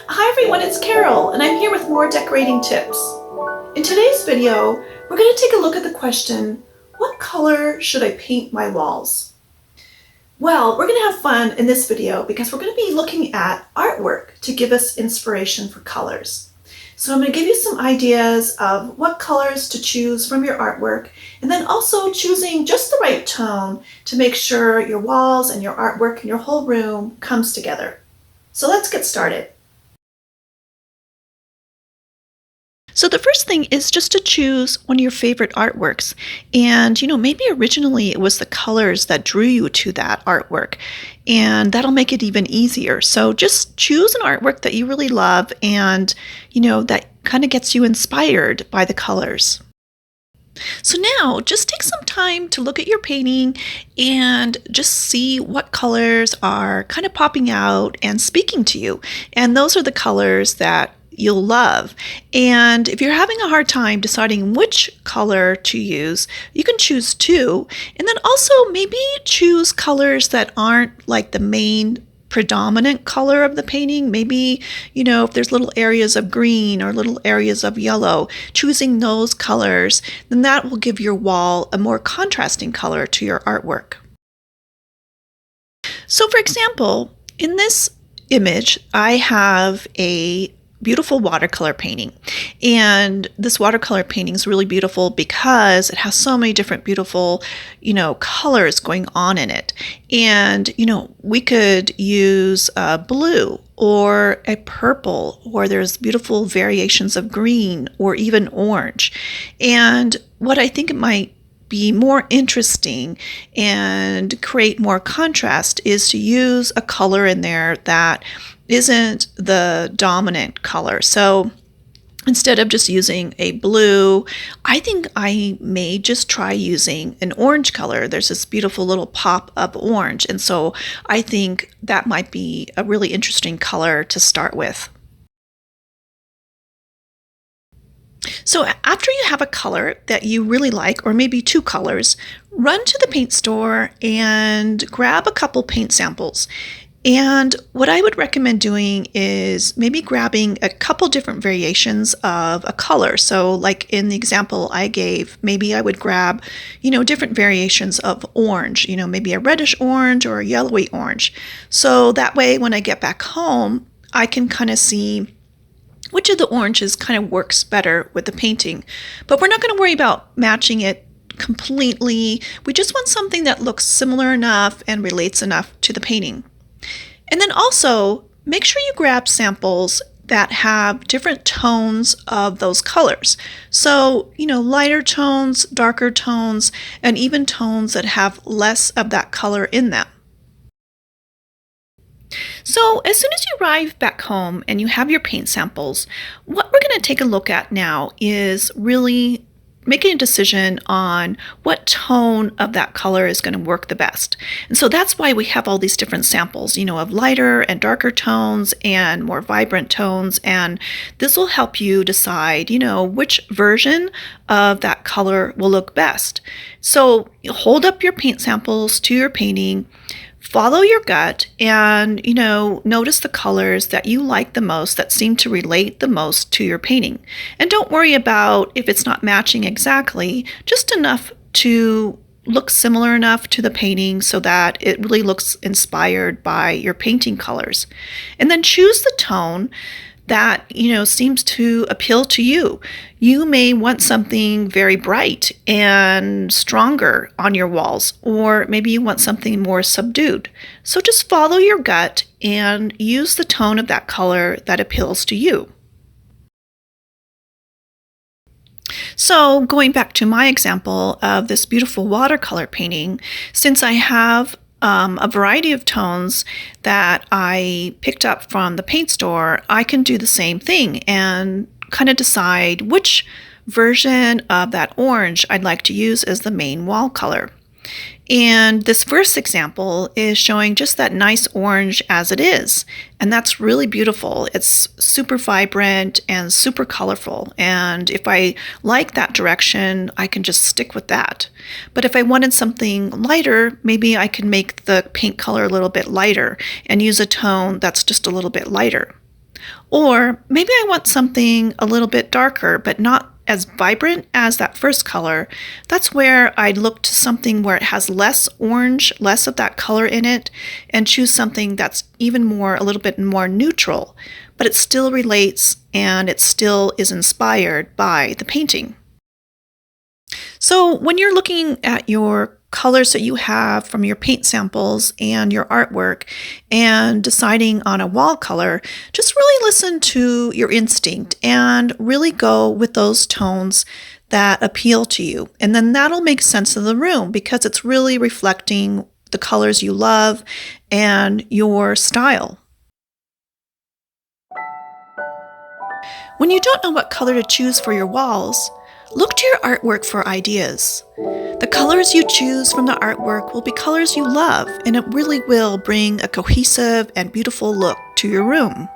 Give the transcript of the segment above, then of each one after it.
Hi everyone, it's Carol, and I'm here with more decorating tips. In today's video, we're going to take a look at the question, what color should I paint my walls? Well, we're going to have fun in this video because we're going to be looking at artwork to give us inspiration for colors. So I'm going to give you some ideas of what colors to choose from your artwork, and then also choosing just the right tone to make sure your walls and your artwork and your whole room comes together. So let's get started. So the first thing is just to choose one of your favorite artworks. And, maybe originally it was the colors that drew you to that artwork, and that'll make it even easier. So just choose an artwork that you really love and, that kind of gets you inspired by the colors. So now just take some time to look at your painting and just see what colors are kind of popping out and speaking to you. And those are the colors that you'll love. And if you're having a hard time deciding which color to use, you can choose two. And then also maybe choose colors that aren't like the main predominant color of the painting. Maybe, if there's little areas of green or little areas of yellow, choosing those colors, then that will give your wall a more contrasting color to your artwork. So for example, in this image, I have a beautiful watercolor painting. And this watercolor painting is really beautiful because it has so many different beautiful, colors going on in it. And, we could use blue or a purple, or there's beautiful variations of green or even orange. And what I think it might be more interesting and create more contrast is to use a color in there that isn't the dominant color. So instead of just using a blue, I think I may just try using an orange color. There's this beautiful little pop of orange. And so I think that might be a really interesting color to start with. So after you have a color that you really like, or maybe two colors, run to the paint store and grab a couple paint samples. And what I would recommend doing is maybe grabbing a couple different variations of a color. So like in the example I gave, maybe I would grab, different variations of orange, maybe a reddish orange or a yellowy orange. So that way when I get back home, I can kind of see which of the oranges kind of works better with the painting. But we're not going to worry about matching it completely. We just want something that looks similar enough and relates enough to the painting. And then also make sure you grab samples that have different tones of those colors. So, lighter tones, darker tones, and even tones that have less of that color in them. So as soon as you arrive back home and you have your paint samples, what we're going to take a look at now is really making a decision on what tone of that color is going to work the best. And so that's why we have all these different samples, of lighter and darker tones and more vibrant tones. And this will help you decide, which version of that color will look best. So hold up your paint samples to your painting, follow your gut, and, notice the colors that you like the most, that seem to relate the most to your painting. And don't worry about if it's not matching exactly, just enough to look similar enough to the painting so that it really looks inspired by your painting colors. And then choose the tone that, seems to appeal to you. You may want something very bright and stronger on your walls, or maybe you want something more subdued. So just follow your gut and use the tone of that color that appeals to you. So going back to my example of this beautiful watercolor painting, since I have a variety of tones that I picked up from the paint store, I can do the same thing and kind of decide which version of that orange I'd like to use as the main wall color. And this first example is showing just that nice orange as it is. And that's really beautiful. It's super vibrant and super colorful. And if I like that direction, I can just stick with that. But if I wanted something lighter, maybe I can make the paint color a little bit lighter and use a tone that's just a little bit lighter. Or maybe I want something a little bit darker, but not as vibrant as that first color. That's where I'd look to something where it has less orange, less of that color in it, and choose something that's even more, a little bit more neutral, but it still relates and it still is inspired by the painting. So when you're looking at your colors that you have from your paint samples and your artwork and deciding on a wall color, just really listen to your instinct and really go with those tones that appeal to you. And then that'll make sense of the room because it's really reflecting the colors you love and your style. When you don't know what color to choose for your walls, look to your artwork for ideas. The colors you choose from the artwork will be colors you love, and it really will bring a cohesive and beautiful look to your room.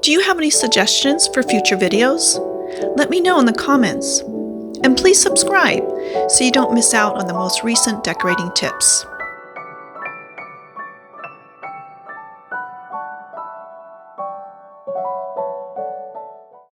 Do you have any suggestions for future videos? Let me know in the comments. And please subscribe so you don't miss out on the most recent decorating tips.